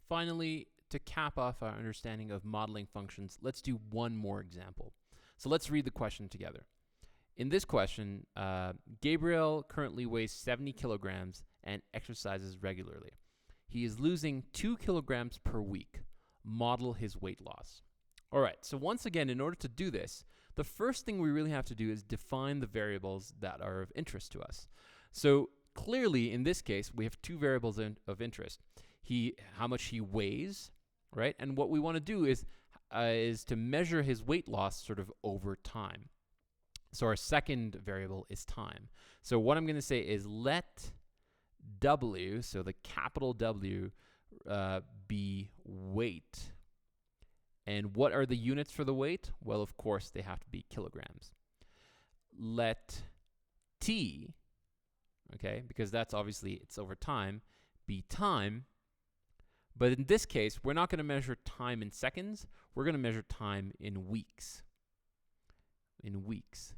finally, to cap off our understanding of modeling functions, let's do one more example. So let's read the question together. In this question, Gabriel currently weighs 70 kilograms and exercises regularly. He is losing 2 kilograms per week. Model his weight loss. All right, so once again, in order to do this, the first thing we really have to do is define the variables that are of interest to us. So clearly, in this case, we have two variables of interest. How much he weighs, right? And what we want to do is to measure his weight loss sort of over time. So our second variable is time. So what I'm going to say is let W, so the capital W, be weight. And what are the units for the weight? Well, of course, they have to be kilograms. Let T, okay, because that's obviously, it's over time, be time. But in this case, we're not going to measure time in seconds. We're going to measure time in weeks. In weeks.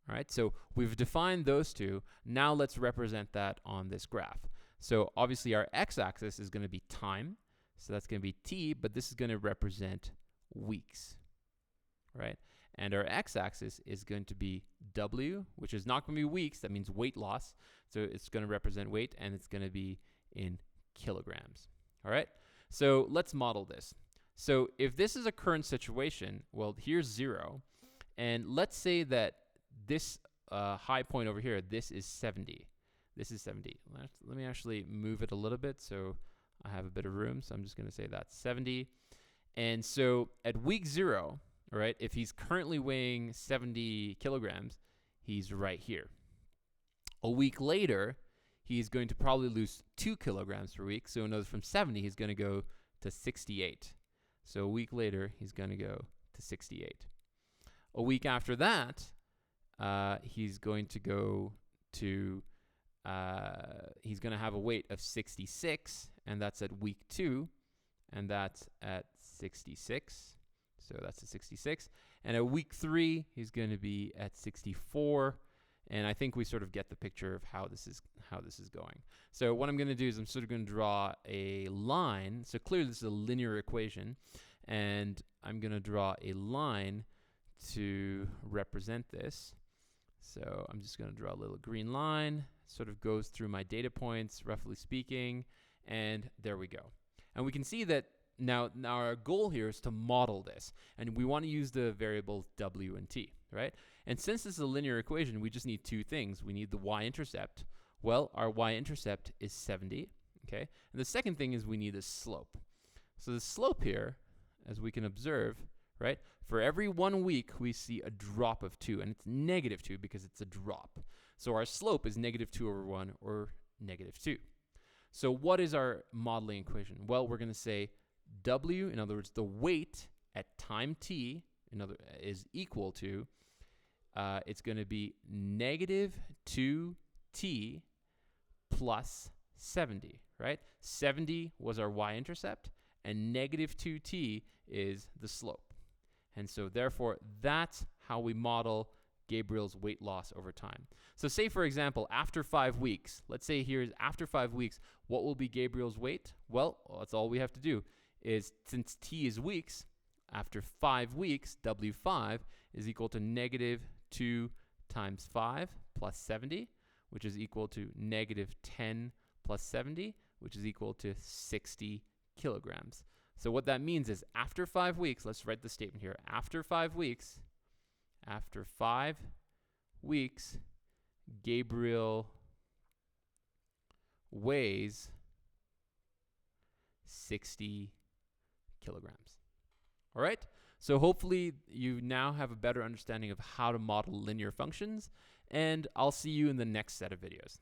All right, so we've defined those two. Now let's represent that on this graph. So obviously our x-axis is going to be time. So that's going to be t, but this is going to represent weeks, right? And our x-axis is going to be w, which is not going to be weeks. That means weight loss. So it's going to represent weight, and it's going to be in kilograms. All right, so let's model this. So if this is a current situation, well, here's 0. And let's say that this high point over here, this is 70. This is 70. Let me actually move it a little bit so I have a bit of room. So I'm just going to say that's 70. And so at week 0, all right, if he's currently weighing 70 kilograms, he's right here. A week later, he's going to probably lose 2 kilograms per week. So in other words, from 70, he's going to go to 68. So a week later, he's going to go to 68. A week after that, he's going to go to, he's going to have a weight of 66, and that's at week 2, and that's at 66. So that's at 66. And at week 3, he's going to be at 64. And I think we sort of get the picture of how this is going. So what I'm going to do is I'm sort of going to draw a line. So clearly this is a linear equation, and I'm going to draw a line to represent this. So I'm just going to draw a little green line. It sort of goes through my data points, roughly speaking, and there we go. And we can see that now our goal here is to model this, and we want to use the variables w and t, right? And since this is a linear equation, we just need two things. We need the y-intercept. Well, our y-intercept is 70, okay? And the second thing is we need a slope. So the slope here, as we can observe, right, for every 1 week, we see a drop of 2, and it's negative 2 because it's a drop. So our slope is negative 2 over 1, or negative 2. So what is our modeling equation? Well, we're going to say W, in other words, the weight at time t, is equal to, it's going to be negative 2t plus 70, right? 70 was our y-intercept, and negative 2t is the slope. And so therefore, that's how we model Gabriel's weight loss over time. So say, for example, after 5 weeks, let's say here is after 5 weeks, what will be Gabriel's weight? Well, that's all we have to do is, since t is weeks, after 5 weeks, W5 is equal to negative 2 times 5 plus 70, which is equal to negative 10 plus 70, which is equal to 60 kilograms. So what that means is after 5 weeks, let's write the statement here. After 5 weeks, Gabriel weighs 60 kilograms. All right? So hopefully you now have a better understanding of how to model linear functions, and I'll see you in the next set of videos.